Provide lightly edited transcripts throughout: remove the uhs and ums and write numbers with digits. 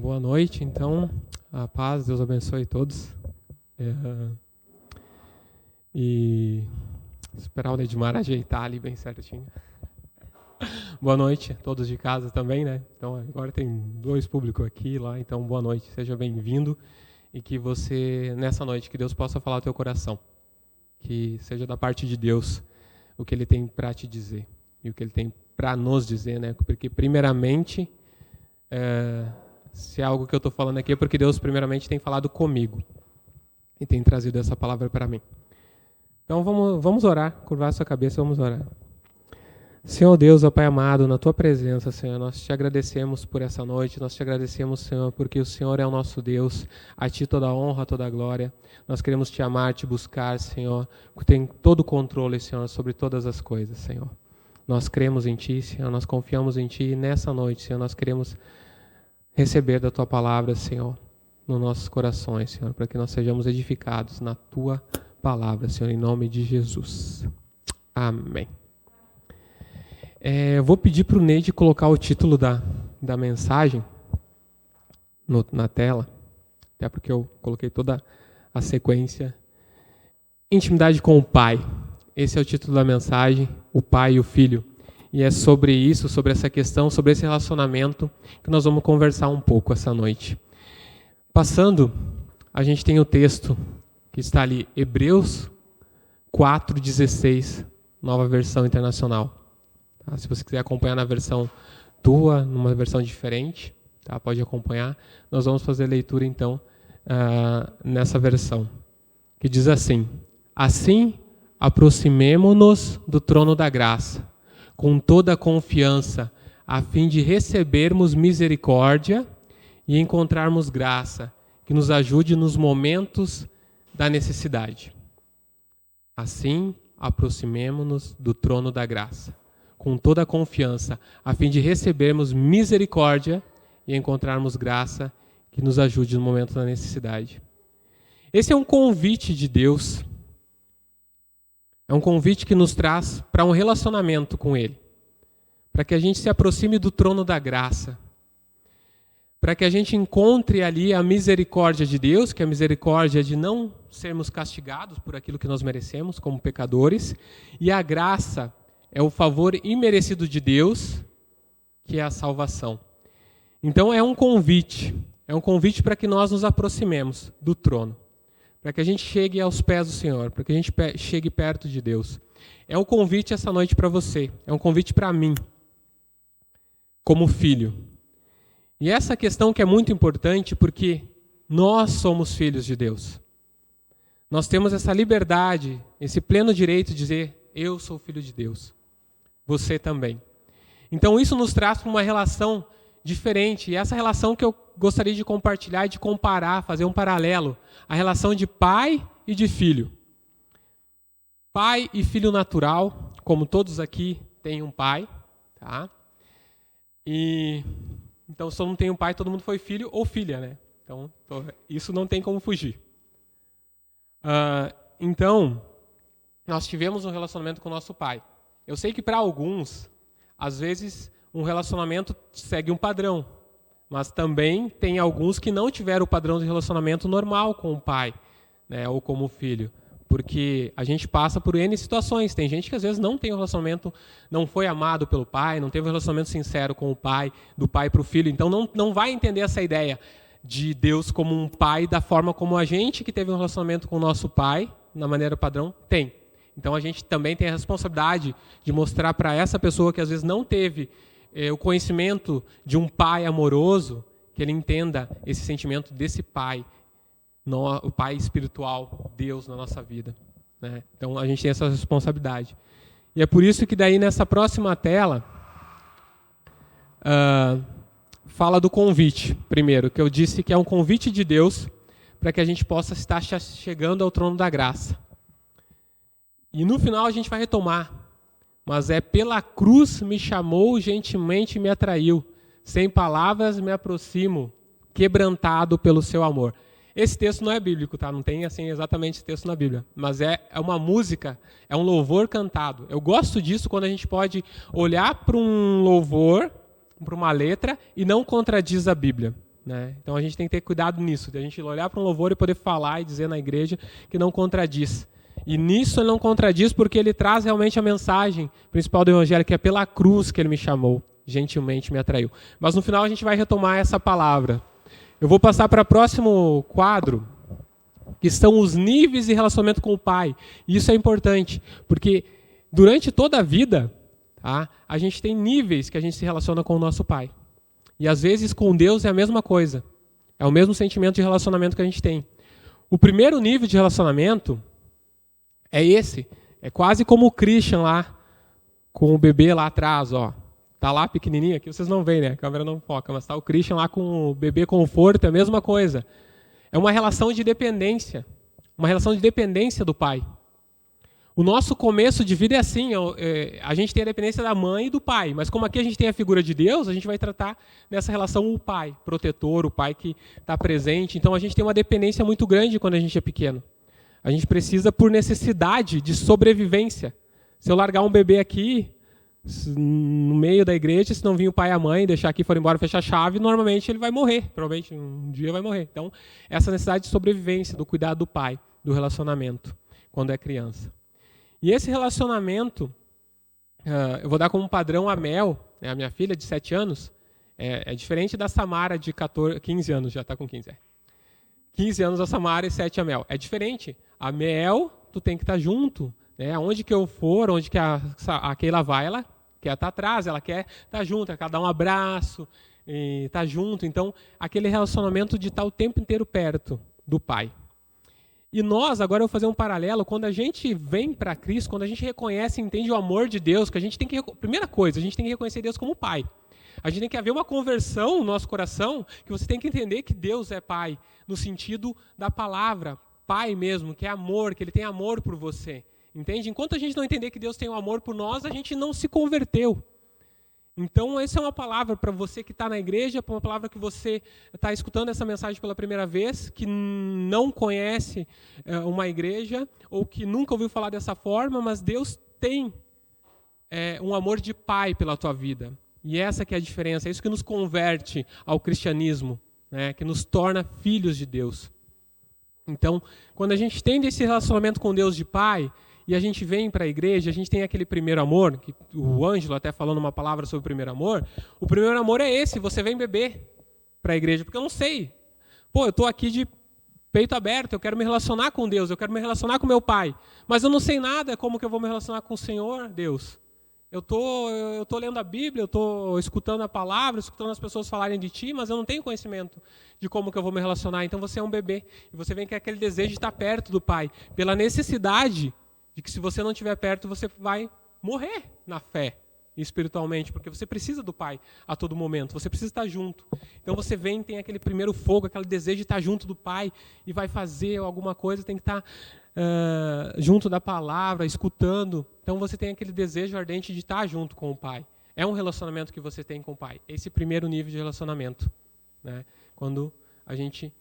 Boa noite, então. A paz, Deus abençoe todos. E esperar o Nedmar ajeitar ali bem certinho. Boa noite a todos de casa também, né? Então, agora tem 2 públicos aqui lá, então boa noite, seja bem-vindo. E que você, nessa noite, que Deus possa falar ao teu coração. Que seja da parte de Deus o que Ele tem para te dizer. E o que Ele tem para nos dizer, né? Porque, primeiramente, se é algo que eu estou falando aqui é porque Deus, primeiramente, tem falado comigo. E tem trazido essa palavra para mim. Então, vamos orar, curvar sua cabeça, vamos orar. Senhor Deus, ó Pai amado, na Tua presença, Senhor, nós te agradecemos por essa noite, nós te agradecemos, Senhor, porque o Senhor é o nosso Deus, a Ti toda a honra, toda a glória. Nós queremos Te amar, Te buscar, Senhor, que tem todo o controle, Senhor, sobre todas as coisas, Senhor. Nós cremos em Ti, Senhor, nós confiamos em Ti, e nessa noite, Senhor, nós queremos receber da Tua palavra, Senhor, nos nossos corações, Senhor, para que nós sejamos edificados na Tua palavra, Senhor, em nome de Jesus. Amém. Eu vou pedir para o Neide colocar o título da mensagem na tela, até porque eu coloquei toda a sequência. Intimidade com o Pai. Esse é o título da mensagem, o Pai e o Filho. E é sobre isso, sobre essa questão, sobre esse relacionamento que nós vamos conversar um pouco essa noite. Passando, a gente tem o texto que está ali, Hebreus 4:16, nova versão internacional. Tá? Se você quiser acompanhar na versão tua, numa versão diferente, tá? Pode acompanhar. Nós vamos fazer a leitura, então, nessa versão, que diz assim: Assim, aproximemo-nos do trono da graça, com toda a confiança, a fim de recebermos misericórdia e encontrarmos graça, que nos ajude nos momentos da necessidade. Assim, aproximemo-nos do trono da graça, com toda a confiança, a fim de recebermos misericórdia e encontrarmos graça que nos ajude no momento da necessidade. Esse é um convite de Deus. É um convite que nos traz para um relacionamento com Ele. Para que a gente se aproxime do trono da graça. Para que a gente encontre ali a misericórdia de Deus, que é a misericórdia de não sermos castigados por aquilo que nós merecemos como pecadores, e a graça é o favor imerecido de Deus, que é a salvação. Então é um convite para que nós nos aproximemos do trono, para que a gente chegue aos pés do Senhor, para que a gente chegue perto de Deus. É um convite essa noite para você, é um convite para mim, como filho. E essa questão que é muito importante porque nós somos filhos de Deus. Nós temos essa liberdade, esse pleno direito de dizer, eu sou filho de Deus. Você também. Então isso nos traz para uma relação diferente. E essa relação que eu gostaria de compartilhar e de comparar, fazer um paralelo. A relação de pai e de filho. Pai e filho natural, como todos aqui têm um pai. Tá? E então se todo mundo tem um pai, todo mundo foi filho ou filha, né? Então isso não tem como fugir. Então, nós tivemos um relacionamento com o nosso pai. Eu sei que para alguns, às vezes, um relacionamento segue um padrão, mas também tem alguns que não tiveram o padrão de relacionamento normal com o pai, né, ou como o filho, porque a gente passa por N situações. Tem gente que às vezes não tem um relacionamento, não foi amado pelo pai, não teve um relacionamento sincero com o pai, do pai para o filho, então não vai entender essa ideia de Deus como um pai da forma como a gente que teve um relacionamento com o nosso pai, na maneira padrão, tem. Então a gente também tem a responsabilidade de mostrar para essa pessoa que às vezes não teve o conhecimento de um pai amoroso, que ele entenda esse sentimento desse pai, o pai espiritual, Deus na nossa vida. Né? Então a gente tem essa responsabilidade. E é por isso que daí nessa próxima tela fala do convite, primeiro, que eu disse que é um convite de Deus para que a gente possa estar chegando ao trono da graça. E no final a gente vai retomar. Mas pela cruz me chamou, gentilmente me atraiu. Sem palavras me aproximo, quebrantado pelo seu amor. Esse texto não é bíblico, tá? Não tem assim exatamente esse texto na Bíblia. Mas é uma música, é um louvor cantado. Eu gosto disso quando a gente pode olhar para um louvor, para uma letra, e não contradiz a Bíblia. né? Então a gente tem que ter cuidado nisso, de a gente olhar para um louvor e poder falar e dizer na igreja que não contradiz. E nisso ele não contradiz porque ele traz realmente a mensagem principal do Evangelho, que é pela cruz que ele me chamou, gentilmente me atraiu. Mas no final a gente vai retomar essa palavra. Eu vou passar para o próximo quadro, que são os níveis de relacionamento com o Pai. E isso é importante, porque durante toda a vida, tá, a gente tem níveis que a gente se relaciona com o nosso Pai. E às vezes com Deus é a mesma coisa. É o mesmo sentimento de relacionamento que a gente tem. O primeiro nível de relacionamento é esse. É quase como o Christian lá, com o bebê lá atrás, ó. Tá lá pequenininho, aqui vocês não veem, né? A câmera não foca, mas tá o Christian lá com o bebê conforto, é a mesma coisa. É uma relação de dependência. Uma relação de dependência do pai. O nosso começo de vida é assim, a gente tem a dependência da mãe e do pai, mas como aqui a gente tem a figura de Deus, a gente vai tratar nessa relação o pai, protetor, o pai que está presente. Então a gente tem uma dependência muito grande quando a gente é pequeno. A gente precisa por necessidade de sobrevivência. Se eu largar um bebê aqui, no meio da igreja, se não vir o pai e a mãe, deixar aqui, for embora, fechar a chave, normalmente ele vai morrer. Provavelmente um dia vai morrer. Então, essa necessidade de sobrevivência, do cuidado do pai, do relacionamento, quando é criança. E esse relacionamento, eu vou dar como padrão a Mel, né, a minha filha de 7 anos, é diferente da Samara de 15 anos, já está com 15. 15 anos a Samara e 7 a Mel. É diferente. A Mel, tu tem que estar junto. Né? Onde que eu for, onde que a Keila vai, ela quer estar atrás, ela quer estar junto, ela quer dar um abraço, e estar junto. Então, aquele relacionamento de estar o tempo inteiro perto do pai. E nós, agora eu vou fazer um paralelo, quando a gente vem para Cristo, quando a gente reconhece e entende o amor de Deus, que a gente tem que, primeira coisa, a gente tem que reconhecer Deus como pai. A gente tem que haver uma conversão no nosso coração, que você tem que entender que Deus é pai, no sentido da palavra, pai mesmo, que é amor, que ele tem amor por você. Entende? Enquanto a gente não entender que Deus tem um amor por nós, a gente não se converteu. Então, essa é uma palavra para você que está na igreja, uma palavra que você está escutando essa mensagem pela primeira vez, que não conhece uma igreja, ou que nunca ouviu falar dessa forma, mas Deus tem um amor de pai pela tua vida. E essa que é a diferença, é isso que nos converte ao cristianismo, né, que nos torna filhos de Deus. Então, quando a gente tem esse relacionamento com Deus de pai, e a gente vem para a igreja, a gente tem aquele primeiro amor, que o Ângelo até falou numa palavra sobre o primeiro amor. O primeiro amor é esse, você vem beber para a igreja, porque eu não sei. Pô, eu estou aqui de peito aberto, eu quero me relacionar com Deus, eu quero me relacionar com meu pai, mas eu não sei nada como que eu vou me relacionar com o Senhor, Deus. Eu tô lendo a Bíblia, eu estou escutando a palavra, escutando as pessoas falarem de ti, mas eu não tenho conhecimento de como que eu vou me relacionar. Então você é um bebê, e você vem com aquele desejo de estar perto do pai, pela necessidade de que se você não estiver perto, você vai morrer na fé, espiritualmente, porque você precisa do pai a todo momento, você precisa estar junto. Então você vem, tem aquele primeiro fogo, aquele desejo de estar junto do pai, e vai fazer alguma coisa, tem que estar junto da palavra, escutando. Então você tem aquele desejo ardente de estar junto com o pai. É um relacionamento que você tem com o pai, esse primeiro nível de relacionamento. Né? Quando a gente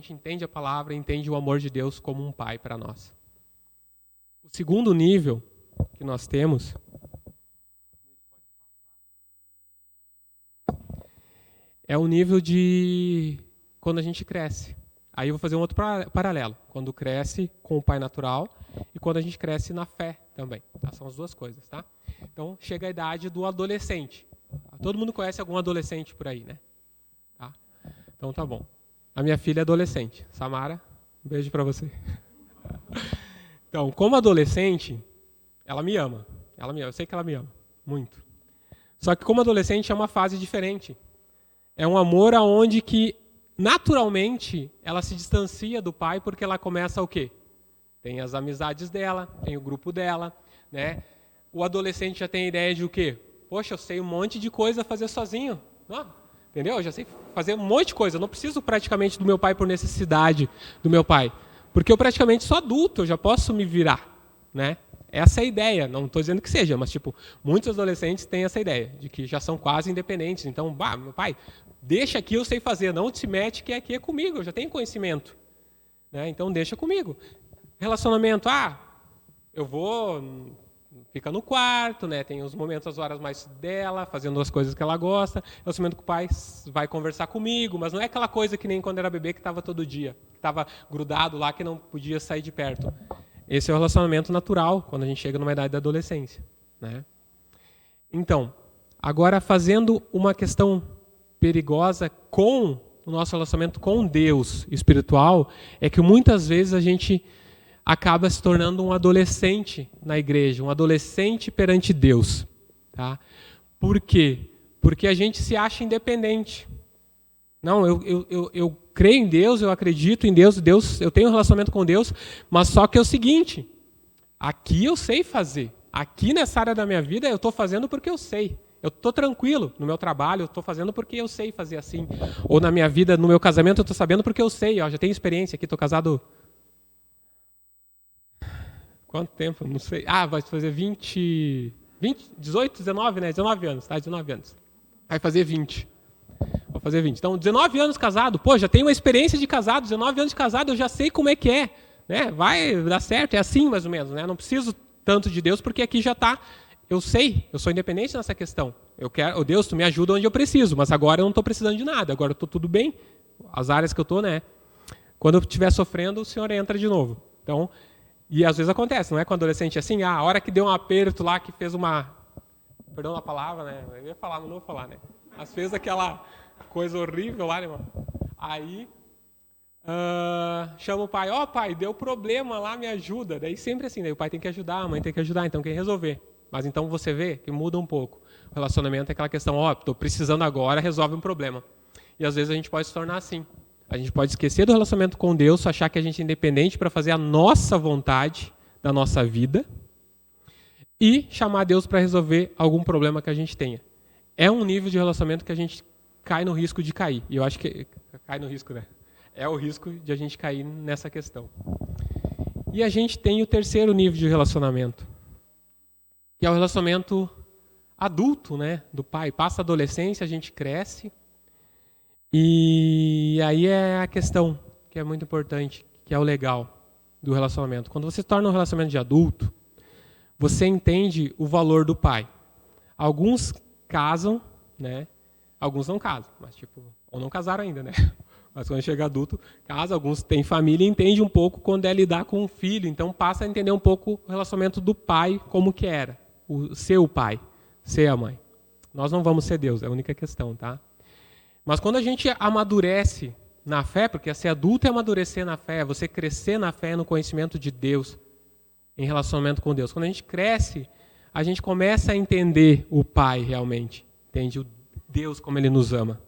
entende a palavra, entende o amor de Deus como um pai para nós. O segundo nível que nós temos é o nível de quando a gente cresce. Aí eu vou fazer um outro paralelo. Quando cresce com o pai natural e quando a gente cresce na fé também. Tá? São as duas coisas. Tá? Então chega a idade do adolescente. Todo mundo conhece algum adolescente por aí, né? Tá? Então tá bom. A minha filha é adolescente. Samara, um beijo para você. Então, como adolescente, ela me ama. Eu sei que ela me ama, muito. Só que como adolescente é uma fase diferente. É um amor aonde que, naturalmente, ela se distancia do pai porque ela começa o quê? Tem as amizades dela, tem o grupo dela, né? O adolescente já tem a ideia de o quê? Poxa, eu sei um monte de coisa a fazer sozinho. Entendeu? Eu já sei fazer um monte de coisa. Eu não preciso praticamente do meu pai por necessidade do meu pai. Porque eu praticamente sou adulto, eu já posso me virar, né? Essa é a ideia, não estou dizendo que seja, mas tipo, muitos adolescentes têm essa ideia, de que já são quase independentes. Então, meu pai, deixa aqui, eu sei fazer, não te mete que aqui é comigo, eu já tenho conhecimento. Né? Então, deixa comigo. Relacionamento, eu vou fica no quarto, né? Tem os momentos, as horas mais dela, fazendo as coisas que ela gosta. Relacionamento com o pai, vai conversar comigo, mas não é aquela coisa que nem quando era bebê que estava todo dia, que estava grudado lá, que não podia sair de perto. Esse é o relacionamento natural, quando a gente chega numa idade da adolescência, né? Então, agora fazendo uma questão perigosa com o nosso relacionamento com Deus espiritual, é que muitas vezes a gente acaba se tornando um adolescente na igreja, um adolescente perante Deus. Tá? Por quê? Porque a gente se acha independente. Não, eu creio em Deus, eu acredito em Deus, eu tenho um relacionamento com Deus, mas só que é o seguinte, aqui eu sei fazer. Aqui nessa área da minha vida eu estou fazendo porque eu sei. Eu estou tranquilo no meu trabalho, eu estou fazendo porque eu sei fazer assim. Ou na minha vida, no meu casamento, eu estou sabendo porque eu sei. Ó, já tenho experiência aqui, estou casado... Quanto tempo? Não sei. Vai fazer 18, 19, né? 19 anos, tá? 19 anos. Vai fazer 20. Vou fazer 20. Então, 19 anos casado. Pô, já tenho uma experiência de casado. 19 anos de casado, eu já sei como é que é. Né? Vai dar certo, é assim mais ou menos. Né? Não preciso tanto de Deus, porque aqui já está... Eu sei, eu sou independente nessa questão. Eu quero, Deus, tu me ajuda onde eu preciso, mas agora eu não estou precisando de nada. Agora eu estou tudo bem. As áreas que eu estou, né? Quando eu estiver sofrendo, o Senhor entra de novo. Então... E às vezes acontece, não é com o adolescente assim, a hora que deu um aperto lá, que fez uma... Perdão a palavra, né? Eu ia falar, mas não vou falar, né? Mas fez aquela coisa horrível lá, né, irmão? Aí, chama o pai, pai, deu problema lá, me ajuda. Daí sempre assim, daí o pai tem que ajudar, a mãe tem que ajudar, então quem resolver. Mas então você vê que muda um pouco. O relacionamento é aquela questão, estou precisando agora, resolve um problema. E às vezes a gente pode se tornar assim. A gente pode esquecer do relacionamento com Deus, achar que a gente é independente para fazer a nossa vontade da nossa vida e chamar Deus para resolver algum problema que a gente tenha. É um nível de relacionamento que a gente cai no risco de cair. E eu acho que cai no risco, né? É o risco de a gente cair nessa questão. E a gente tem o terceiro nível de relacionamento, que é o relacionamento adulto, né? Do pai. Passa a adolescência, a gente cresce. E aí é a questão que é muito importante, que é o legal do relacionamento. Quando você torna um relacionamento de adulto, você entende o valor do pai. Alguns casam, né? Alguns não casam, mas ou não casaram ainda, né? Mas quando chega adulto, casa, alguns têm família e entende um pouco quando é lidar com um filho, então passa a entender um pouco o relacionamento do pai, como que era, o seu pai, ser a mãe. Nós não vamos ser Deus, é a única questão, tá? Mas quando a gente amadurece na fé, porque ser adulto é amadurecer na fé, é você crescer na fé no conhecimento de Deus, em relacionamento com Deus. Quando a gente cresce, a gente começa a entender o Pai realmente, entende o Deus como Ele nos ama.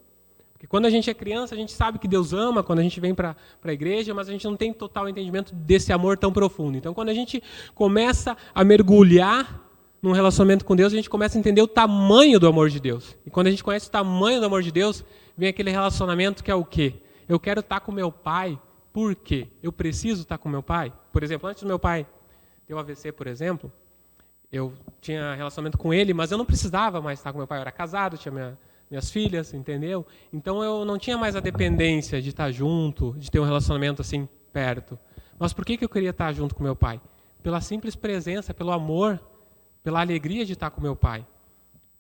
Porque quando a gente é criança, a gente sabe que Deus ama, quando a gente vem para a igreja, mas a gente não tem total entendimento desse amor tão profundo. Então, quando a gente começa a mergulhar num relacionamento com Deus, a gente começa a entender o tamanho do amor de Deus. E quando a gente conhece o tamanho do amor de Deus, vem aquele relacionamento que é o quê? Eu quero estar com meu pai, por quê? Eu preciso estar com meu pai? Por exemplo, antes do meu pai ter o AVC, por exemplo, eu tinha relacionamento com ele, mas eu não precisava mais estar com meu pai. Eu era casado, tinha minhas filhas, entendeu? Então eu não tinha mais a dependência de estar junto, de ter um relacionamento assim perto. Mas por que eu queria estar junto com meu pai? Pela simples presença, pelo amor, pela alegria de estar com meu pai,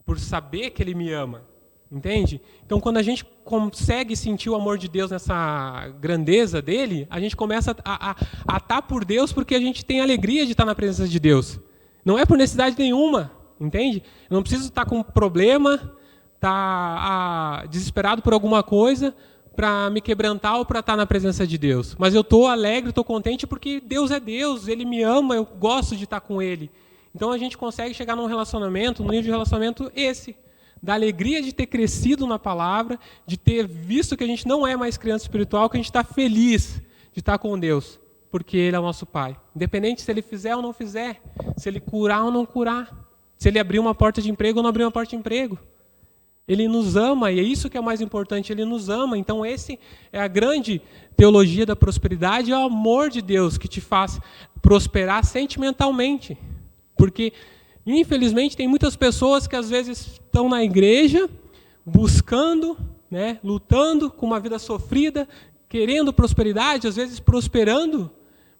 por saber que ele me ama, entende? Então, quando a gente consegue sentir o amor de Deus nessa grandeza dele, a gente começa a estar por Deus porque a gente tem alegria de estar na presença de Deus. Não é por necessidade nenhuma, entende? Eu não preciso estar com um problema, estar desesperado por alguma coisa para me quebrantar ou para estar na presença de Deus. Mas eu estou alegre, estou contente porque Deus é Deus, Ele me ama, eu gosto de estar com Ele. Então a gente consegue chegar num relacionamento, num nível de relacionamento esse, da alegria de ter crescido na palavra, de ter visto que a gente não é mais criança espiritual, que a gente está feliz de estar com Deus, porque Ele é o nosso Pai. Independente se Ele fizer ou não fizer, se Ele curar ou não curar, se Ele abrir uma porta de emprego ou não abrir uma porta de emprego. Ele nos ama, e é isso que é o mais importante, Ele nos ama. Então esse é a grande teologia da prosperidade, é o amor de Deus que te faz prosperar sentimentalmente. Porque, infelizmente, tem muitas pessoas que às vezes estão na igreja, buscando, lutando com uma vida sofrida, querendo prosperidade, às vezes prosperando,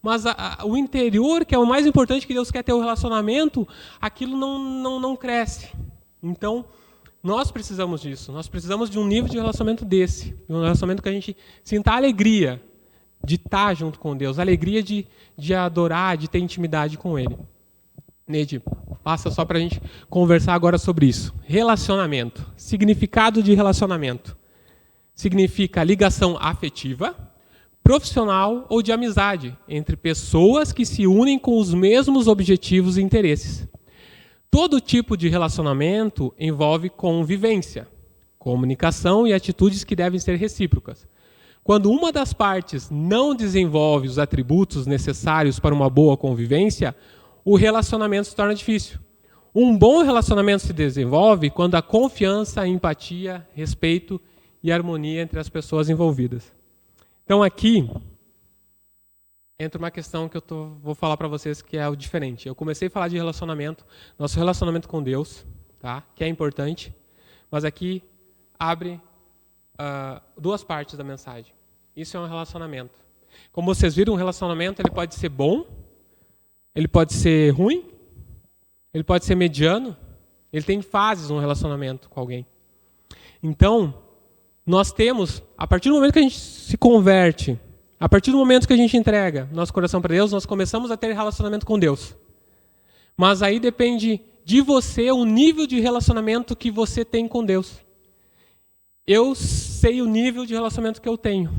mas o interior, que é o mais importante, que Deus quer ter o relacionamento, aquilo não cresce. Então, nós precisamos disso. Nós precisamos de um nível de relacionamento desse. De um relacionamento que a gente sinta a alegria de estar junto com Deus, a alegria de adorar, de ter intimidade com Ele. Neide, passa só para a gente conversar agora sobre isso. Relacionamento. Significado de relacionamento. Significa ligação afetiva, profissional ou de amizade entre pessoas que se unem com os mesmos objetivos e interesses. Todo tipo de relacionamento envolve convivência, comunicação e atitudes que devem ser recíprocas. Quando uma das partes não desenvolve os atributos necessários para uma boa convivência, o relacionamento se torna difícil. Um bom relacionamento se desenvolve quando há confiança, empatia, respeito e harmonia entre as pessoas envolvidas. Então aqui entra uma questão que vou falar para vocês que é o diferente. Eu comecei a falar de relacionamento, nosso relacionamento com Deus, tá? Que é importante, mas aqui abre duas partes da mensagem. Isso é um relacionamento. Como vocês viram, um relacionamento ele pode ser bom, ele pode ser ruim, ele pode ser mediano, ele tem fases um relacionamento com alguém. Então, nós temos, a partir do momento que a gente se converte, a partir do momento que a gente entrega nosso coração para Deus, nós começamos a ter relacionamento com Deus. Mas aí depende de você o nível de relacionamento que você tem com Deus. Eu sei o nível de relacionamento que eu tenho,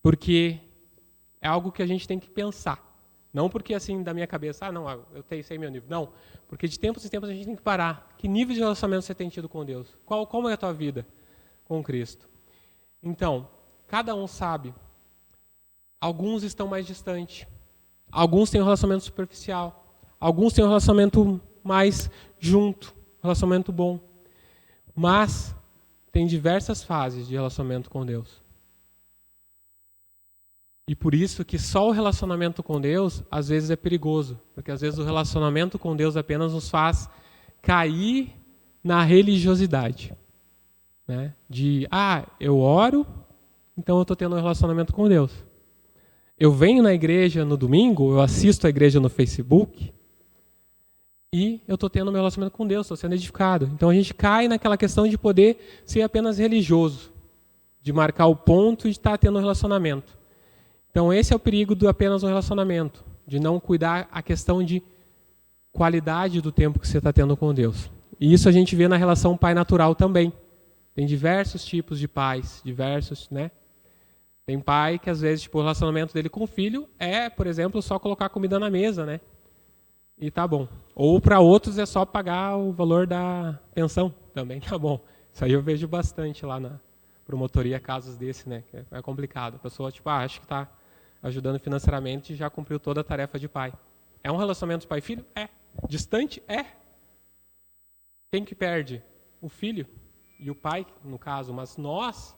porque é algo que a gente tem que pensar. Não porque assim da minha cabeça, eu sei meu nível. Não, porque de tempos em tempos a gente tem que parar. Que nível de relacionamento você tem tido com Deus? Como é a tua vida com Cristo? Então, cada um sabe. Alguns estão mais distantes. Alguns têm um relacionamento superficial. Alguns têm um relacionamento mais junto, relacionamento bom. Mas tem diversas fases de relacionamento com Deus. E por isso que só o relacionamento com Deus, às vezes, é perigoso. Porque às vezes o relacionamento com Deus apenas nos faz cair na religiosidade. Né? Eu oro, então eu estou tendo um relacionamento com Deus. Eu venho na igreja no domingo, eu assisto a igreja no Facebook, e eu estou tendo meu relacionamento com Deus, estou sendo edificado. Então a gente cai naquela questão de poder ser apenas religioso, de marcar o ponto e de estar tendo um relacionamento. Então esse é o perigo do apenas um relacionamento, de não cuidar a questão de qualidade do tempo que você está tendo com Deus. E isso a gente vê na relação pai natural também. Tem diversos tipos de pais, né? Tem pai que às vezes o relacionamento dele com o filho é, por exemplo, só colocar comida na mesa, né? E tá bom. Ou para outros é só pagar o valor da pensão, também tá bom. Isso aí eu vejo bastante lá na promotoria, casos desse, né? Que é complicado. A pessoa acha que está ajudando financeiramente e já cumpriu toda a tarefa de pai. É um relacionamento pai-filho? É. Distante? É. Quem que perde? O filho e o pai, no caso. Mas nós,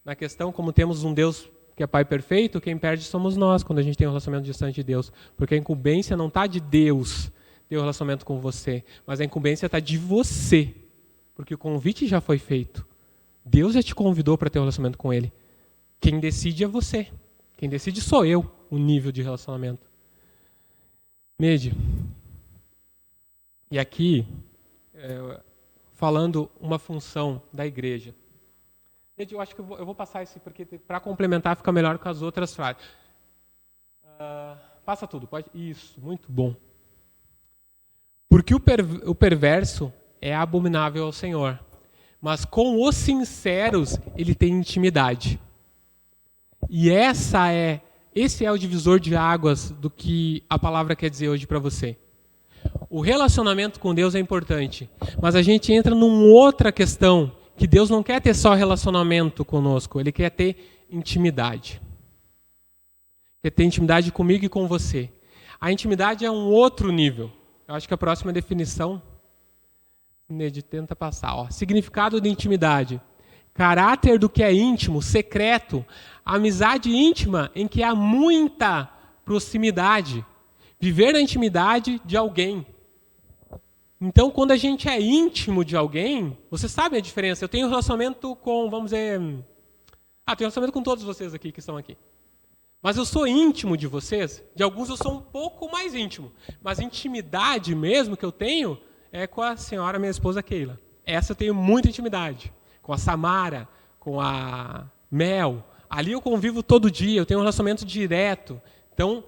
na questão, como temos um Deus que é pai perfeito, quem perde somos nós quando a gente tem um relacionamento distante de Deus. Porque a incumbência não está de Deus ter um relacionamento com você, mas a incumbência está de você. Porque o convite já foi feito. Deus já te convidou para ter um relacionamento com Ele. Quem decide é você. Quem decide sou eu, o nível de relacionamento. Neide, e aqui, falando uma função da igreja. Neide, eu acho que eu vou passar isso, porque para complementar fica melhor com as outras frases. Passa tudo, pode? Isso, muito bom. Porque o perverso é abominável ao Senhor, mas com os sinceros ele tem intimidade. E esse é o divisor de águas do que a palavra quer dizer hoje para você. O relacionamento com Deus é importante, mas a gente entra numa outra questão, que Deus não quer ter só relacionamento conosco, Ele quer ter intimidade. Quer ter intimidade comigo e com você. A intimidade é um outro nível. Eu acho que a próxima definição, Neide, tenta passar. Significado de intimidade. Caráter do que é íntimo, secreto, amizade íntima em que há muita proximidade. Viver na intimidade de alguém. Então, quando a gente é íntimo de alguém, você sabe a diferença. Eu tenho relacionamento com, tenho relacionamento com todos vocês aqui que estão aqui. Mas eu sou íntimo de vocês? De alguns eu sou um pouco mais íntimo. Mas intimidade mesmo que eu tenho é com a senhora, minha esposa Keila. Essa eu tenho muita intimidade. Com a Samara, com a Mel. Ali eu convivo todo dia, eu tenho um relacionamento direto. Então,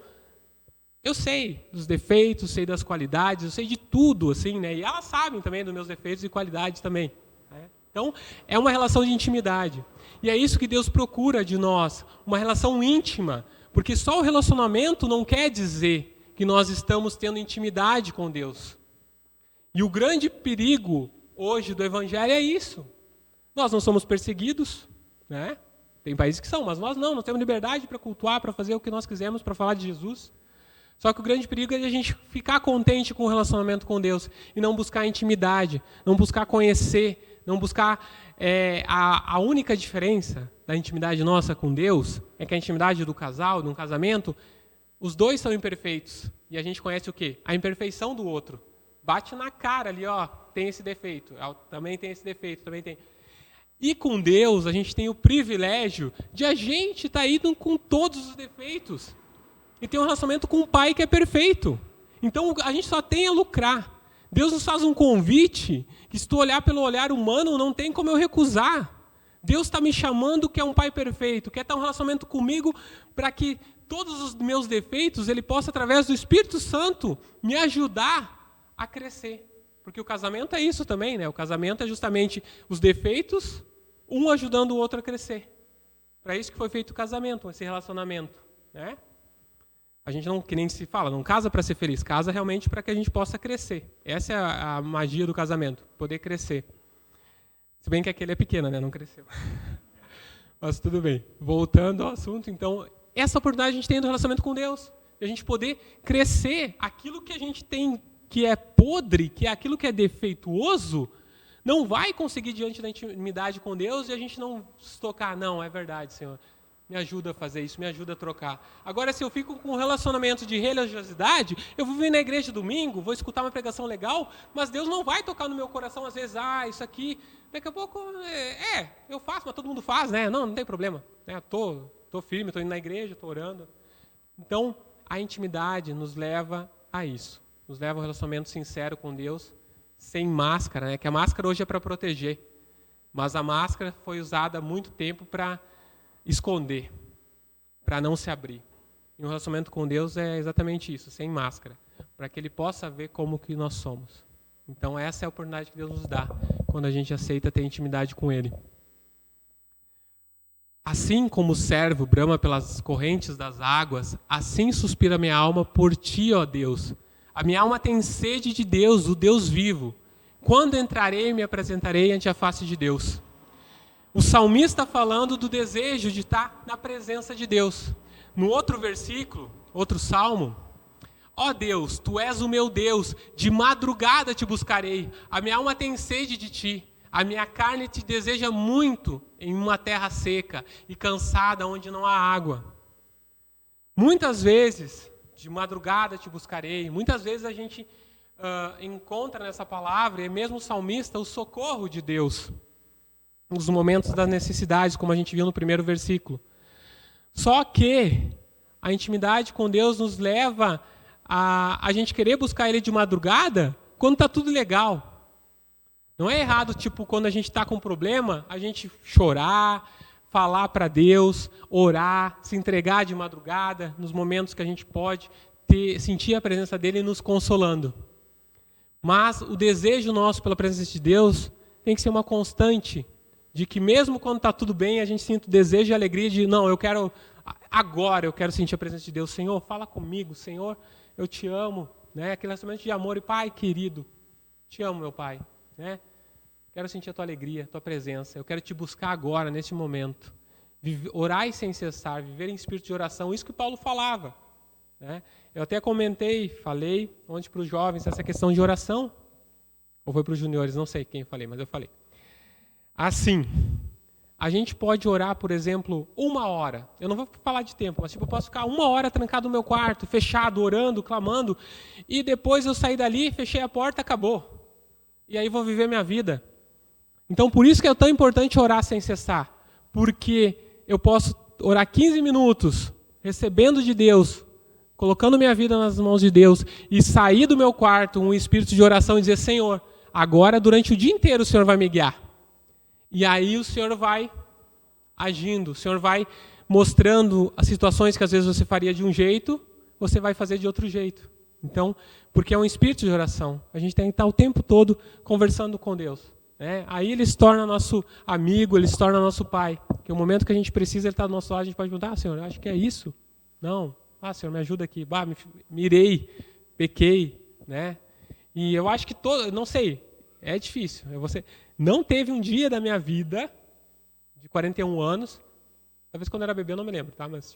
eu sei dos defeitos, sei das qualidades, eu sei de tudo, assim, né? E elas sabem também dos meus defeitos e qualidades também. Né? Então, é uma relação de intimidade. E é isso que Deus procura de nós, uma relação íntima. Porque só o relacionamento não quer dizer que nós estamos tendo intimidade com Deus. E o grande perigo hoje do Evangelho é isso. Nós não somos perseguidos, né? Tem países que são, mas nós não. Nós temos liberdade para cultuar, para fazer o que nós quisermos, para falar de Jesus. Só que o grande perigo é a gente ficar contente com o relacionamento com Deus e não buscar intimidade, não buscar conhecer, não buscar... a única diferença da intimidade nossa com Deus é que a intimidade do casal, de um casamento, os dois são imperfeitos. E a gente conhece o quê? A imperfeição do outro. Bate na cara ali, ó, tem esse defeito, também tem esse defeito, também tem... E com Deus, a gente tem o privilégio de a gente estar indo com todos os defeitos. E ter um relacionamento com um pai que é perfeito. Então, a gente só tem a lucrar. Deus nos faz um convite, que se tu olhar pelo olhar humano, não tem como eu recusar. Deus está me chamando que é um pai perfeito, quer ter um relacionamento comigo para que todos os meus defeitos, Ele possa, através do Espírito Santo, me ajudar a crescer. Porque o casamento é isso também, né? O casamento é justamente os defeitos, um ajudando o outro a crescer. Para isso que foi feito o casamento, esse relacionamento, né? A gente não, que nem se fala, não casa para ser feliz, casa realmente para que a gente possa crescer. Essa é a magia do casamento, poder crescer. Se bem que aquele é pequeno, né? Não cresceu. Mas tudo bem. Voltando ao assunto, então, essa oportunidade a gente tem no relacionamento com Deus. De a gente poder crescer aquilo que a gente tem que é podre, que é aquilo que é defeituoso, não vai conseguir diante da intimidade com Deus e a gente não se tocar. Não, é verdade, Senhor. Me ajuda a fazer isso, me ajuda a trocar. Agora, se eu fico com um relacionamento de religiosidade, eu vou vir na igreja domingo, vou escutar uma pregação legal, mas Deus não vai tocar no meu coração, às vezes, isso aqui, daqui a pouco, eu faço, mas todo mundo faz, né? Não tem problema. Né? Tô firme, estou indo na igreja, estou orando. Então, a intimidade nos leva a isso. Nos leva a um relacionamento sincero com Deus, sem máscara, né? Que a máscara hoje é para proteger, mas a máscara foi usada há muito tempo para esconder, para não se abrir. E um relacionamento com Deus é exatamente isso, sem máscara, para que Ele possa ver como que nós somos. Então essa é a oportunidade que Deus nos dá, quando a gente aceita ter intimidade com Ele. Assim como o servo brama pelas correntes das águas, assim suspira minha alma por Ti, ó Deus. A minha alma tem sede de Deus, o Deus vivo. Quando entrarei e me apresentarei ante a face de Deus. O salmista falando do desejo de estar na presença de Deus. No outro versículo, outro salmo, ó Deus, Tu és o meu Deus, de madrugada Te buscarei, a minha alma tem sede de Ti, a minha carne Te deseja muito em uma terra seca e cansada onde não há água. Muitas vezes, de madrugada Te buscarei, muitas vezes a gente encontra nessa palavra, e mesmo o salmista, o socorro de Deus. Nos momentos das necessidades, como a gente viu no primeiro versículo. Só que a intimidade com Deus nos leva a gente querer buscar Ele de madrugada quando está tudo legal. Não é errado, tipo, quando a gente está com um problema, a gente chorar, falar para Deus, orar, se entregar de madrugada, nos momentos que a gente pode sentir a presença dEle nos consolando. Mas o desejo nosso pela presença de Deus tem que ser uma constante, de que mesmo quando está tudo bem, a gente sinta o desejo e a alegria de, não, eu quero sentir a presença de Deus. Senhor, fala comigo, Senhor, eu te amo. Né? Aquele relacionamento de amor e Pai querido, te amo, meu Pai. Né? Quero sentir a tua alegria, a tua presença. Eu quero te buscar agora, neste momento. Orar sem cessar, viver em espírito de oração. Isso que Paulo falava. Né? Eu até falei ontem para os jovens essa questão de oração. Ou foi para os juniores, não sei quem eu falei, mas eu falei. Assim, a gente pode orar, por exemplo, 1 hora. Eu não vou falar de tempo, mas eu posso ficar 1 hora trancado no meu quarto, fechado, orando, clamando, e depois eu sair dali, fechei a porta, acabou. E aí vou viver minha vida. Então, por isso que é tão importante orar sem cessar. Porque eu posso orar 15 minutos, recebendo de Deus, colocando minha vida nas mãos de Deus, e sair do meu quarto um espírito de oração e dizer, Senhor, agora durante o dia inteiro o Senhor vai me guiar. E aí o Senhor vai agindo, o Senhor vai mostrando as situações que às vezes você faria de um jeito, você vai fazer de outro jeito. Então, porque é um espírito de oração, a gente tem que estar o tempo todo conversando com Deus. Aí ele se torna nosso amigo, ele se torna nosso pai. Porque o momento que a gente precisa, ele está do nosso lado, a gente pode perguntar, Senhor, eu acho que é isso. Não, Senhor, me ajuda aqui. Mirei, pequei. E eu acho que não sei, é difícil. Não teve um dia da minha vida, de 41 anos, talvez quando eu era bebê eu não me lembro, tá? Mas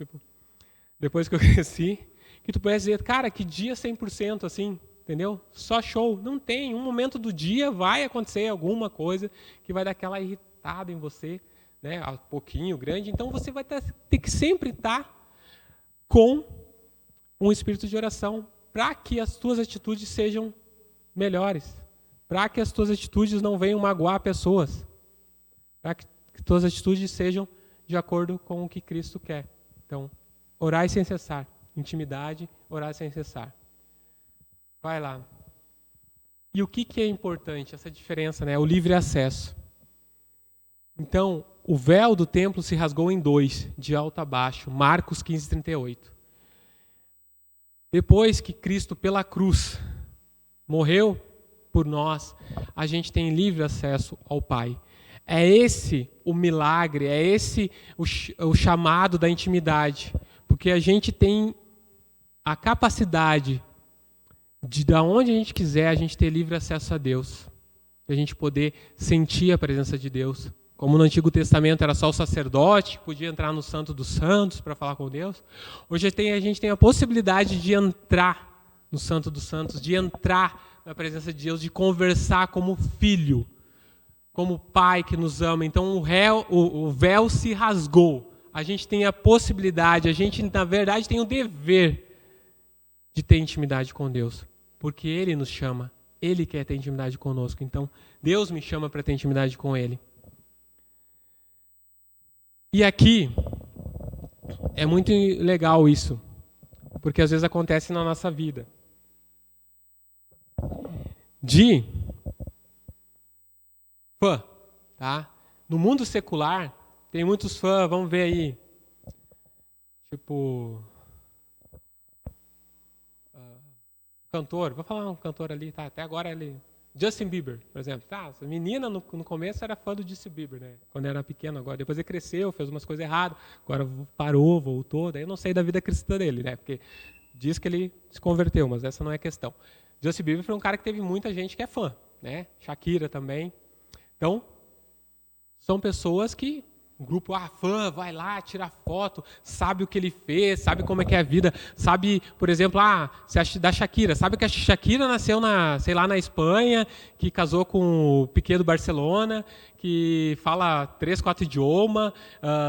depois que eu cresci, que tu pudesse dizer, cara, que dia 100% assim, entendeu? Só show. Não tem. Um momento do dia vai acontecer alguma coisa que vai dar aquela irritada em você, um pouquinho, grande. Então você vai ter que sempre estar com um espírito de oração para que as tuas atitudes sejam melhores, para que as tuas atitudes não venham magoar pessoas, para que tuas atitudes sejam de acordo com o que Cristo quer. Então, orai sem cessar. Intimidade, orar sem cessar. Vai lá. E o que é importante? Essa diferença, o livre acesso. Então, o véu do templo se rasgou em dois, de alto a baixo. Marcos 15:38. Depois que Cristo, pela cruz, morreu por nós, a gente tem livre acesso ao Pai. É esse o milagre, é esse o chamado da intimidade. Porque a gente tem a capacidade de, da onde a gente quiser, a gente ter livre acesso a Deus. De a gente poder sentir a presença de Deus. Como no Antigo Testamento era só o sacerdote que podia entrar no Santo dos Santos para falar com Deus. Hoje a gente tem a possibilidade de entrar no Santo dos Santos, de entrar na presença de Deus, de conversar como filho, como pai que nos ama. Então o véu se rasgou. A gente tem a possibilidade, a gente na verdade tem o dever de ter intimidade com Deus. Porque Ele nos chama, Ele quer ter intimidade conosco. Então Deus me chama para ter intimidade com Ele. E aqui é muito legal isso, porque às vezes acontece na nossa vida. De fã, tá? No mundo secular, tem muitos fãs, vamos ver aí, tipo, cantor, vou falar um cantor ali, tá? Até agora ele, Justin Bieber, por exemplo. Tá, essa menina no começo era fã do Justin Bieber, quando era pequeno, agora depois ele cresceu, fez umas coisas erradas, agora parou, voltou, daí eu não sei da vida cristã dele, porque diz que ele se converteu, mas essa não é a questão. Justin Bieber foi um cara que teve muita gente que é fã, Shakira também. Então, são pessoas que um grupo, fã, vai lá, tira foto, sabe o que ele fez, sabe como é que é a vida, sabe, por exemplo, da Shakira, sabe que a Shakira nasceu na Espanha, que casou com o Piqué do Barcelona, que fala 3, 4 idiomas,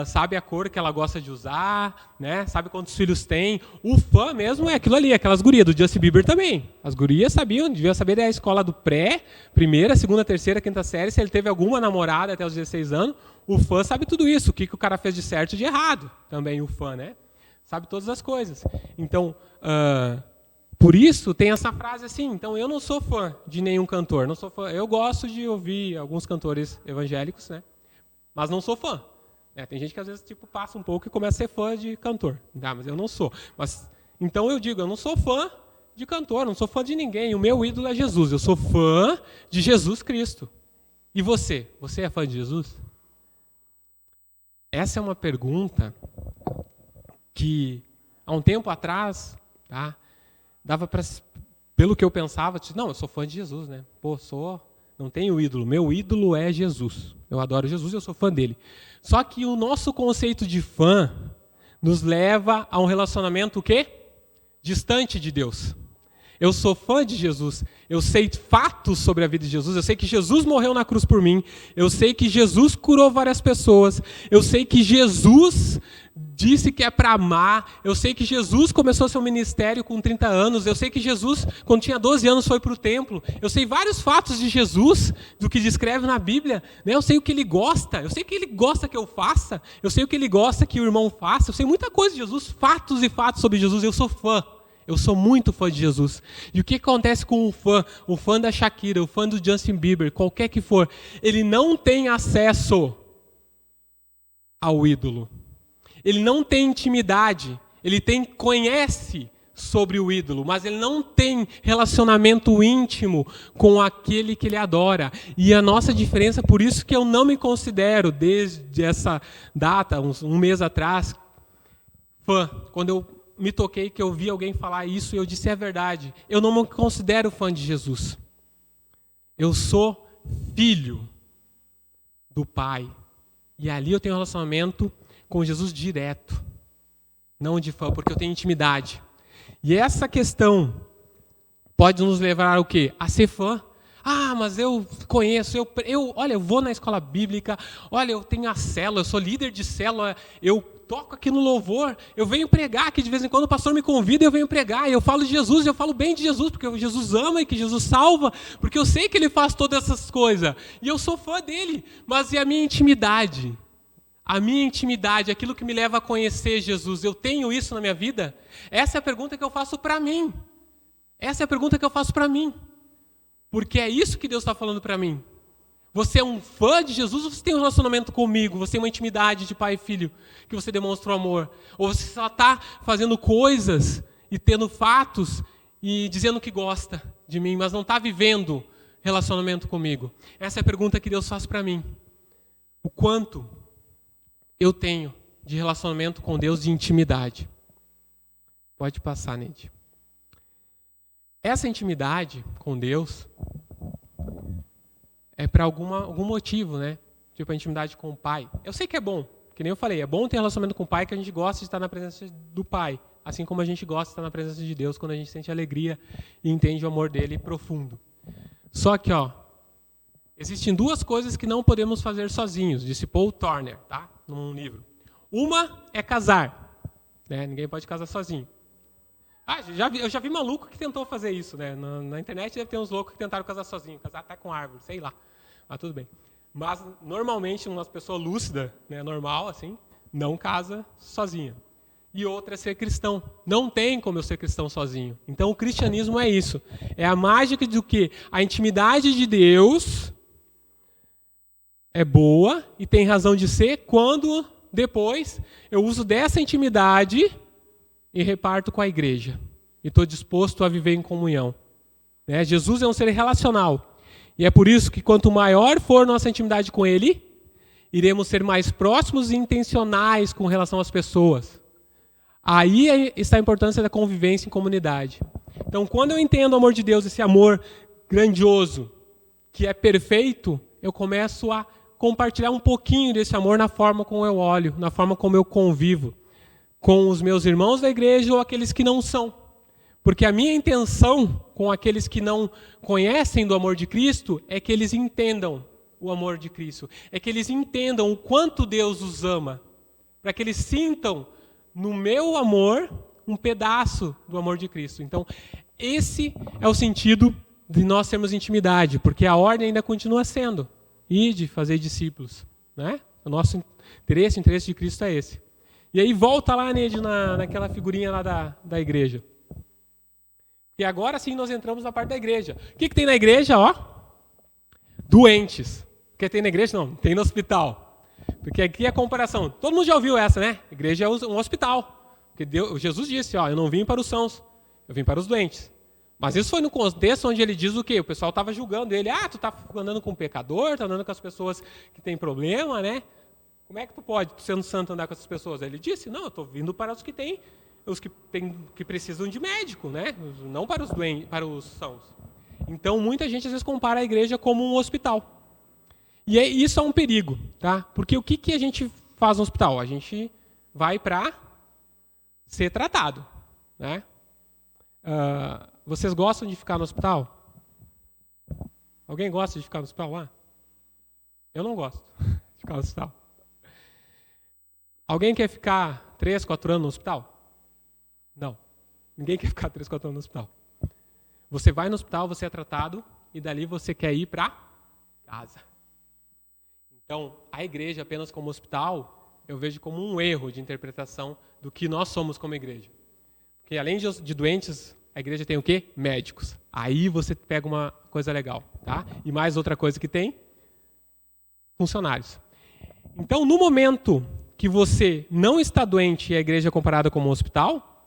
sabe a cor que ela gosta de usar, sabe quantos filhos tem. O fã mesmo é aquilo ali, aquelas gurias do Justin Bieber também. As gurias deviam saber da escola do pré, primeira, segunda, terceira, quinta série, se ele teve alguma namorada até os 16 anos, o fã sabe tudo isso, o que o cara fez de certo e de errado, também o fã, sabe todas as coisas. Então, por isso tem essa frase assim, então eu não sou fã de nenhum cantor, não sou fã, eu gosto de ouvir alguns cantores evangélicos, mas não sou fã. Tem gente que às vezes passa um pouco e começa a ser fã de cantor, mas eu não sou. Então eu digo, eu não sou fã de cantor, não sou fã de ninguém, o meu ídolo é Jesus, eu sou fã de Jesus Cristo. E você? Você é fã de Jesus? Essa é uma pergunta que, há um tempo atrás, dava para, pelo que eu pensava, não, eu sou fã de Jesus, não tenho ídolo, meu ídolo é Jesus. Eu adoro Jesus, eu sou fã dele. Só que o nosso conceito de fã nos leva a um relacionamento o quê? Distante de Deus. Eu sou fã de Jesus, eu sei fatos sobre a vida de Jesus, eu sei que Jesus morreu na cruz por mim, eu sei que Jesus curou várias pessoas, eu sei que Jesus disse que é para amar. Eu sei que Jesus começou seu ministério com 30 anos. Eu sei que Jesus, quando tinha 12 anos, foi para o templo. Eu sei vários fatos de Jesus, do que descreve na Bíblia. Né? Eu sei o que ele gosta. Eu sei o que ele gosta que eu faça. Eu sei o que ele gosta que o irmão faça. Eu sei muita coisa de Jesus, fatos e fatos sobre Jesus. Eu sou fã. Eu sou muito fã de Jesus. E o que acontece com o fã da Shakira, o fã do Justin Bieber, qualquer que for? Ele não tem acesso ao ídolo. Ele não tem intimidade. Ele conhece sobre o ídolo, mas ele não tem relacionamento íntimo com aquele que ele adora. E a nossa diferença, por isso que eu não me considero, desde essa data, um mês atrás, fã. Quando eu me toquei que eu vi alguém falar isso, eu disse, é verdade. Eu não me considero fã de Jesus. Eu sou filho do Pai. E ali eu tenho um relacionamento com Jesus direto. Não de fã, porque eu tenho intimidade. E essa questão pode nos levar ao quê? A ser fã. Ah, mas eu conheço, olha, eu vou na escola bíblica, olha, eu tenho a célula, eu sou líder de célula, eu toco aqui no louvor, eu venho pregar aqui de vez em quando, o pastor me convida e eu venho pregar, eu falo de Jesus, eu falo bem de Jesus, porque Jesus ama e que Jesus salva, porque eu sei que ele faz todas essas coisas, e eu sou fã dele, mas e a minha intimidade? A minha intimidade, aquilo que me leva a conhecer Jesus, eu tenho isso na minha vida? Essa é a pergunta que eu faço para mim. Essa é a pergunta que eu faço para mim. Porque é isso que Deus está falando para mim. Você é um fã de Jesus ou você tem um relacionamento comigo? Você tem uma intimidade de pai e filho que você demonstra o amor? Ou você só está fazendo coisas e tendo fatos e dizendo que gosta de mim, mas não está vivendo relacionamento comigo? Essa é a pergunta que Deus faz para mim. O quanto eu tenho de relacionamento com Deus, de intimidade? Pode passar, Neide. Essa intimidade com Deus é para algum motivo, né? Tipo a intimidade com o Pai. Eu sei que é bom, que nem eu falei, é bom ter relacionamento com o Pai, que a gente gosta de estar na presença do Pai, assim como a gente gosta de estar na presença de Deus quando a gente sente alegria e entende o amor dele profundo. Só que, existem duas coisas que não podemos fazer sozinhos, disse Paul Turner, tá? Num livro. Uma é casar, né? Ninguém pode casar sozinho. Eu já vi maluco que tentou fazer isso, né? Na internet deve ter uns loucos que tentaram casar sozinho, casar até com árvore, sei lá. Mas tudo bem. Mas, normalmente, uma pessoa lúcida, né, normal, assim, não casa sozinha. E outra é ser cristão. Não tem como eu ser cristão sozinho. Então, o cristianismo é isso. É a mágica do que a intimidade de Deus é boa e tem razão de ser quando, depois, eu uso dessa intimidade e reparto com a igreja. E estou disposto a viver em comunhão. Né? Jesus é um ser relacional. E é por isso que quanto maior for nossa intimidade com Ele, iremos ser mais próximos e intencionais com relação às pessoas. Aí está a importância da convivência em comunidade. Então, quando eu entendo o amor de Deus, esse amor grandioso, que é perfeito, eu começo a compartilhar um pouquinho desse amor na forma como eu olho, na forma como eu convivo com os meus irmãos da igreja ou aqueles que não são. Porque a minha intenção com aqueles que não conhecem do amor de Cristo é que eles entendam o amor de Cristo. É que eles entendam o quanto Deus os ama. Para que eles sintam no meu amor um pedaço do amor de Cristo. Então, esse é o sentido de nós termos intimidade. Porque a ordem ainda continua sendo. Ide, fazer discípulos. Né? O nosso interesse, o interesse de Cristo é esse. E aí volta lá, Neide, naquela figurinha lá da igreja. E agora sim nós entramos na parte da igreja. O que tem na igreja? Doentes. O que tem na igreja? Não, tem no hospital. Porque aqui é a comparação. Todo mundo já ouviu essa, né? A igreja é um hospital. Porque Jesus disse, eu não vim para os sãos, eu vim para os doentes. Mas isso foi no contexto onde ele diz o quê? O pessoal estava julgando ele. Tu está andando com um pecador, está andando com as pessoas que têm problema, né? Como é que tu pode, sendo santo, andar com essas pessoas? Ele disse, não, eu estou vindo para os que precisam de médico, né? Não para os doentes, para os sãos. Então, muita gente às vezes compara a igreja como um hospital. E isso é um perigo, tá? Porque o que a gente faz no hospital? A gente vai para ser tratado, né? Vocês gostam de ficar no hospital? Alguém gosta de ficar no hospital lá? Eu não gosto de ficar no hospital. Alguém quer ficar 3, 4 anos no hospital? Não. Ninguém quer ficar 3, 4 anos no hospital. Você vai no hospital, você é tratado e dali você quer ir para casa. Então, a igreja apenas como hospital, eu vejo como um erro de interpretação do que nós somos como igreja. Porque além de doentes, a igreja tem o quê? Médicos. Aí você pega uma coisa legal, tá? E mais outra coisa que tem? Funcionários. Então, no momento que você não está doente e a igreja é comparada como um hospital,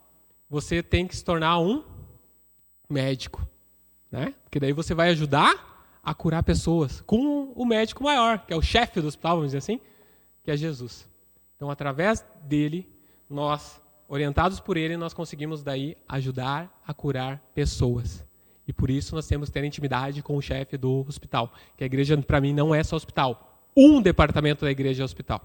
você tem que se tornar um médico, né? Porque daí você vai ajudar a curar pessoas com o médico maior, que é o chefe do hospital, vamos dizer assim, que é Jesus. Então, através dele, nós, orientados por ele, nós conseguimos daí ajudar a curar pessoas. E por isso nós temos que ter intimidade com o chefe do hospital, que a igreja, para mim, não é só hospital. Um departamento da igreja é hospital.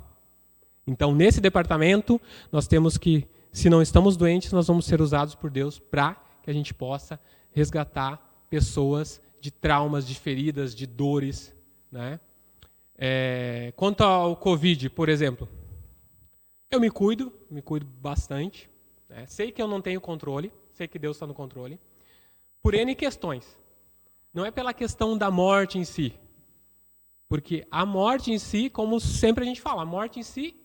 Então, nesse departamento, nós temos que, se não estamos doentes, nós vamos ser usados por Deus para que a gente possa resgatar pessoas de traumas, de feridas, de dores, né? Quanto ao Covid, por exemplo, eu me cuido bastante, né? Sei que eu não tenho controle, sei que Deus está no controle, por N questões. Não é pela questão da morte em si, porque a morte em si, como sempre a gente fala, a morte em si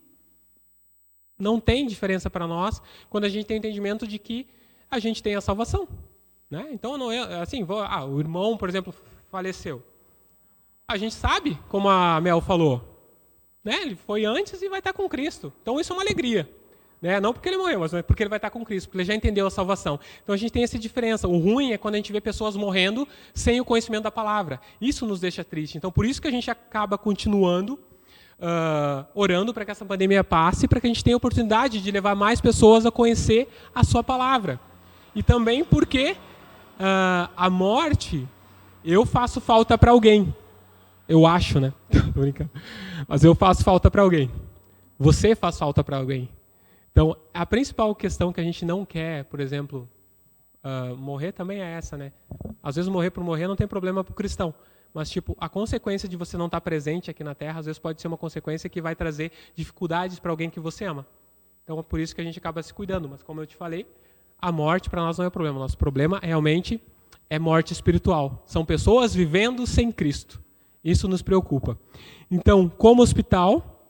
não tem diferença para nós quando a gente tem o entendimento de que a gente tem a salvação. Né? Então, não é assim, o irmão, por exemplo, faleceu. A gente sabe, como a Mel falou, né? Ele foi antes e vai estar com Cristo. Então, isso é uma alegria. Né? Não porque ele morreu, mas porque ele vai estar com Cristo, porque ele já entendeu a salvação. Então, a gente tem essa diferença. O ruim é quando a gente vê pessoas morrendo sem o conhecimento da palavra. Isso nos deixa triste. Então, por isso que a gente acaba continuando orando para que essa pandemia passe, para que a gente tenha a oportunidade de levar mais pessoas a conhecer a sua palavra. E também porque a morte, eu faço falta para alguém. Eu acho, né? Tô brincando. Mas eu faço falta para alguém. Você faz falta para alguém. Então, a principal questão que a gente não quer, por exemplo, morrer também é essa, né? Às vezes morrer por morrer não tem problema para o cristão. Mas, tipo, a consequência de você não estar presente aqui na Terra, às vezes pode ser uma consequência que vai trazer dificuldades para alguém que você ama. Então, é por isso que a gente acaba se cuidando. Mas, como eu te falei, a morte para nós não é o problema. Nosso problema realmente é morte espiritual. São pessoas vivendo sem Cristo. Isso nos preocupa. Então, como hospital,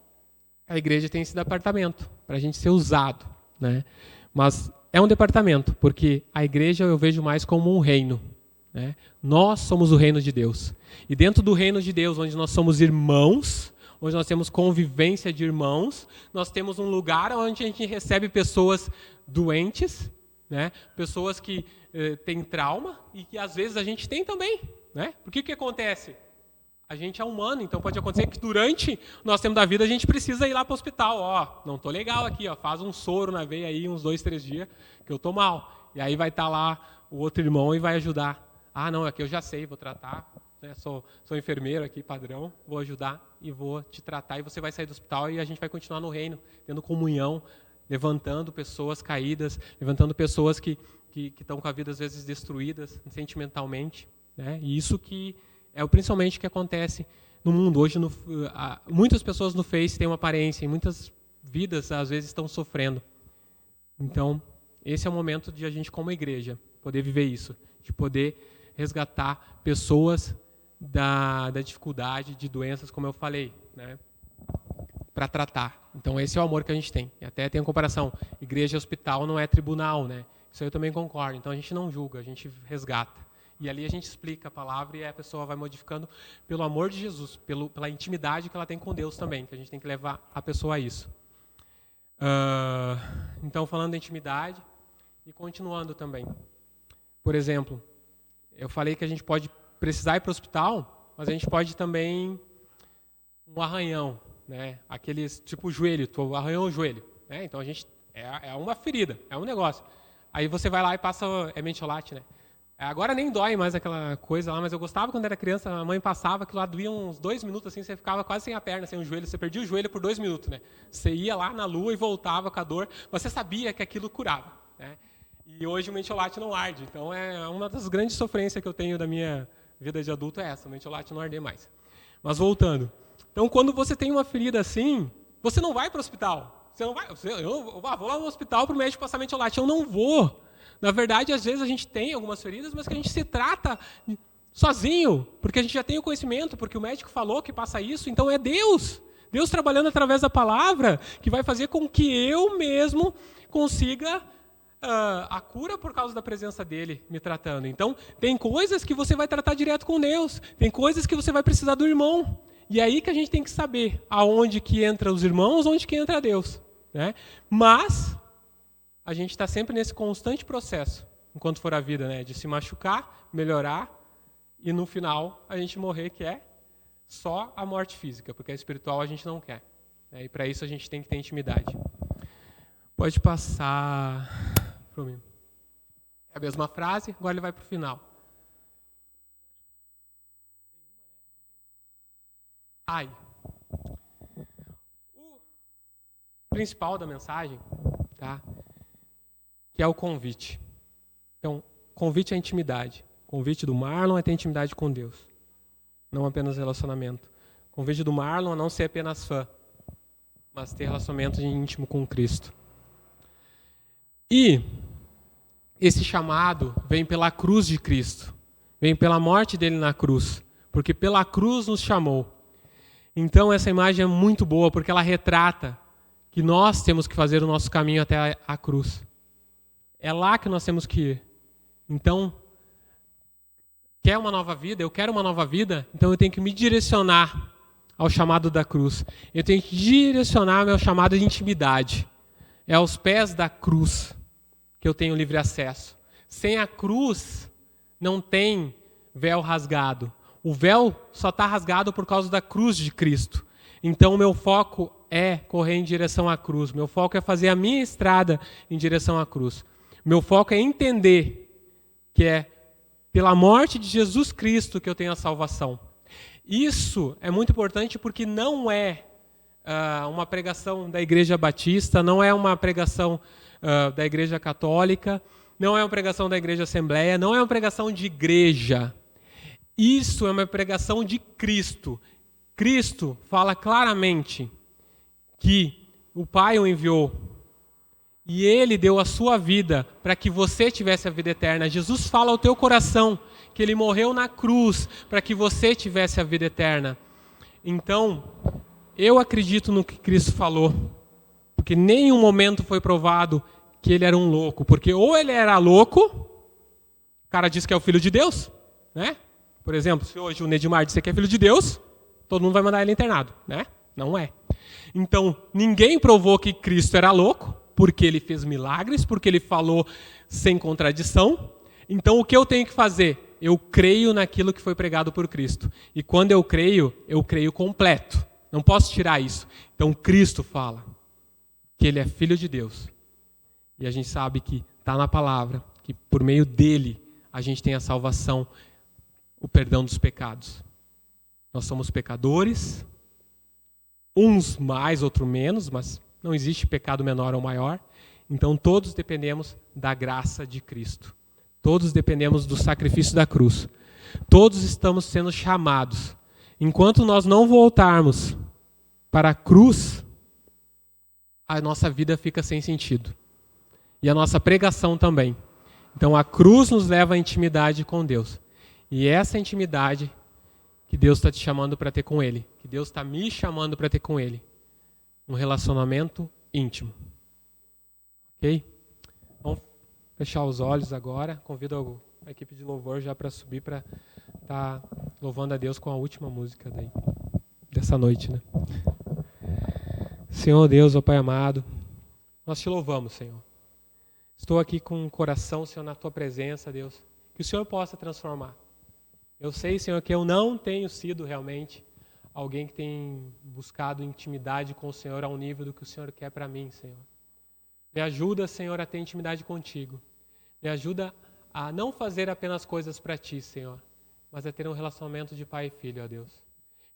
a igreja tem esse departamento para a gente ser usado, né? Mas é um departamento, porque a igreja eu vejo mais como um reino. Né? Nós somos o reino de Deus. E dentro do reino de Deus, onde nós somos irmãos, onde nós temos convivência de irmãos, nós temos um lugar onde a gente recebe pessoas doentes, né? Pessoas que têm trauma e que às vezes a gente tem também. Né? Porque o que acontece? A gente é humano, então pode acontecer que durante o nosso tempo da vida a gente precisa ir lá para o hospital. Ó, não estou legal aqui, ó, faz um soro na veia aí uns 2, 3 dias que eu estou mal. E aí vai estar lá o outro irmão e vai ajudar. Ah, não, aqui eu já sei, vou tratar. Né? Sou enfermeiro aqui, padrão, vou ajudar e vou te tratar. E você vai sair do hospital e a gente vai continuar no reino, tendo comunhão, levantando pessoas caídas, levantando pessoas que estão com a vida às vezes destruídas sentimentalmente. Né? E isso que é principalmente o que acontece no mundo. Hoje, muitas pessoas no Face têm uma aparência e muitas vidas, às vezes, estão sofrendo. Então, esse é o momento de a gente, como igreja, poder viver isso. De poder resgatar pessoas da dificuldade, de doenças, como eu falei, né? Para tratar. Então, esse é o amor que a gente tem. E até tem a comparação. Igreja e hospital não é tribunal, né? Isso aí eu também concordo. Então, a gente não julga, a gente resgata. E ali a gente explica a palavra e a pessoa vai modificando pelo amor de Jesus, pela intimidade que ela tem com Deus também, que a gente tem que levar a pessoa a isso. Então, falando da intimidade e continuando também. Por exemplo, eu falei que a gente pode precisar ir para o hospital, mas a gente pode também um arranhão, né? Aqueles tipo joelho, tu arranhou o joelho. Né? Então, a gente é uma ferida, é um negócio. Aí você vai lá e passa, mentiolate, né? Agora nem dói mais aquela coisa lá, mas eu gostava quando era criança, a mãe passava, que lá doía uns 2 minutos, assim, você ficava quase sem a perna, sem o joelho, você perdia o joelho por 2 minutos, né? Você ia lá na lua e voltava com a dor, mas você sabia que aquilo curava, né? E hoje o mentiolate não arde, então é uma das grandes sofrências que eu tenho da minha vida de adulto é essa, o mentiolate não arder mais. Mas voltando, então quando você tem uma ferida assim, você não vai para o hospital, Você não vai, eu vou lá no hospital para o médico passar metiolate. Eu não vou. Na verdade, às vezes a gente tem algumas feridas, mas que a gente se trata sozinho, porque a gente já tem o conhecimento, porque o médico falou que passa isso, então é Deus. Deus trabalhando através da palavra, que vai fazer com que eu mesmo consiga a cura por causa da presença dele me tratando. Então, tem coisas que você vai tratar direto com Deus, tem coisas que você vai precisar do irmão. E é aí que a gente tem que saber aonde que entra os irmãos, onde que entra Deus. Né? Mas a gente está sempre nesse constante processo, enquanto for a vida, né? De se machucar, melhorar, e no final a gente morrer, que é só a morte física, porque a espiritual a gente não quer. Né? E para isso a gente tem que ter intimidade. Pode passar para mim. É a mesma frase, agora ele vai para o final. Ai. O principal da mensagem, tá? Que é o convite. Então, convite à intimidade. Convite do Marlon é ter intimidade com Deus. Não apenas relacionamento. Convite do Marlon a não ser apenas fã, mas ter relacionamento íntimo com Cristo. E esse chamado vem pela cruz de Cristo. Vem pela morte dele na cruz. Porque pela cruz nos chamou. Então essa imagem é muito boa, porque ela retrata que nós temos que fazer o nosso caminho até a cruz. É lá que nós temos que ir. Então, quer uma nova vida? Eu quero uma nova vida, então eu tenho que me direcionar ao chamado da cruz. Eu tenho que direcionar meu chamado de intimidade. É aos pés da cruz que eu tenho livre acesso. Sem a cruz, não tem véu rasgado. O véu só está rasgado por causa da cruz de Cristo. Então, o meu foco é correr em direção à cruz. Meu foco é fazer a minha estrada em direção à cruz. Meu foco é entender que é pela morte de Jesus Cristo que eu tenho a salvação. Isso é muito importante porque não é uma pregação da Igreja Batista, não é uma pregação da Igreja Católica, não é uma pregação da Igreja Assembleia, não é uma pregação de igreja. Isso é uma pregação de Cristo. Cristo fala claramente que o Pai o enviou e Ele deu a sua vida para que você tivesse a vida eterna. Jesus fala ao teu coração que Ele morreu na cruz para que você tivesse a vida eterna. Então, eu acredito no que Cristo falou, porque em nenhum momento foi provado que Ele era um louco. Porque ou Ele era louco, o cara diz que é o Filho de Deus, né? Por exemplo, se hoje o Nedimar disser que é filho de Deus, todo mundo vai mandar ele internado, né? Não é. Então, ninguém provou que Cristo era louco, porque ele fez milagres, porque ele falou sem contradição. Então, o que eu tenho que fazer? Eu creio naquilo que foi pregado por Cristo. E quando eu creio completo. Não posso tirar isso. Então, Cristo fala que ele é filho de Deus. E a gente sabe que está na palavra, que por meio dele a gente tem a salvação, o perdão dos pecados. Nós somos pecadores, uns mais, outros menos, mas não existe pecado menor ou maior. Então todos dependemos da graça de Cristo. Todos dependemos do sacrifício da cruz. Todos estamos sendo chamados. Enquanto nós não voltarmos para a cruz, a nossa vida fica sem sentido. E a nossa pregação também. Então a cruz nos leva à intimidade com Deus. E essa intimidade que Deus está te chamando para ter com Ele, que Deus está me chamando para ter com Ele, um relacionamento íntimo. Ok? Vamos fechar os olhos agora. Convido a equipe de louvor já para subir, para estar louvando a Deus com a última música dessa noite, né? Senhor Deus, ó Pai amado, nós te louvamos, Senhor. Estou aqui com o coração, Senhor, na Tua presença, Deus. Que o Senhor possa transformar. Eu sei, Senhor, que eu não tenho sido realmente alguém que tem buscado intimidade com o Senhor ao nível do que o Senhor quer para mim, Senhor. Me ajuda, Senhor, a ter intimidade contigo. Me ajuda a não fazer apenas coisas para Ti, Senhor, mas a ter um relacionamento de pai e filho, ó Deus.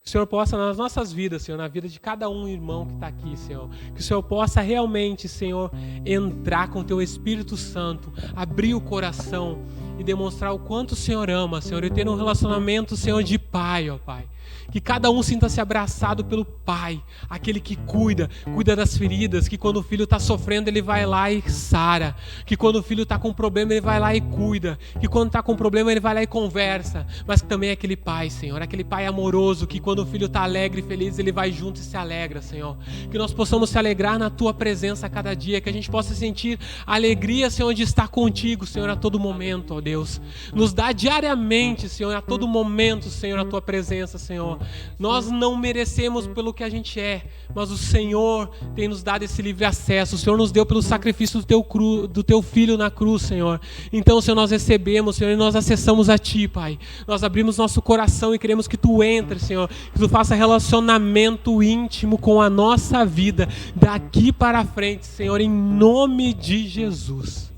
Que o Senhor possa, nas nossas vidas, Senhor, na vida de cada um irmão que está aqui, Senhor, que o Senhor possa realmente, Senhor, entrar com o Teu Espírito Santo, abrir o coração e demonstrar o quanto o Senhor ama, Senhor, e ter um relacionamento, Senhor, de pai, ó Pai. Que cada um sinta-se abraçado pelo Pai, aquele que cuida das feridas, que quando o filho está sofrendo, ele vai lá e sara, que quando o filho está com problema, ele vai lá e cuida, que quando está com problema, ele vai lá e conversa, mas que também é aquele Pai, Senhor, aquele Pai amoroso, que quando o filho está alegre e feliz, ele vai junto e se alegra, Senhor. Que nós possamos se alegrar na Tua presença a cada dia, que a gente possa sentir alegria, Senhor, de estar contigo, Senhor, a todo momento, ó Deus. Nos dá diariamente, Senhor, a todo momento, Senhor, a Tua presença, Senhor. Nós não merecemos pelo que a gente é, mas o Senhor tem nos dado esse livre acesso. O Senhor nos deu pelo sacrifício do Teu Filho na cruz, Senhor. Então, Senhor, nós recebemos, Senhor, e nós acessamos a Ti, Pai. Nós abrimos nosso coração e queremos que Tu entres, Senhor, que Tu faça relacionamento íntimo com a nossa vida, daqui para frente, Senhor, em nome de Jesus.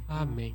Amém.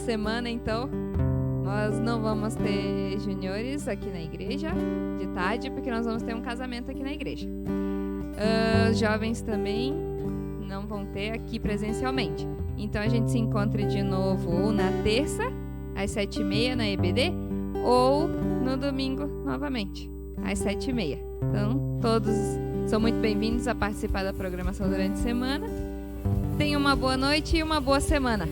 semana, então, nós não vamos ter juniores aqui na igreja de tarde, porque nós vamos ter um casamento aqui na igreja. Os jovens também não vão ter aqui presencialmente. Então, a gente se encontra de novo ou na terça, às 7h30 na EBD, ou no domingo, novamente, às 7h30. Então, todos são muito bem-vindos a participar da programação durante a semana. Tenham uma boa noite e uma boa semana.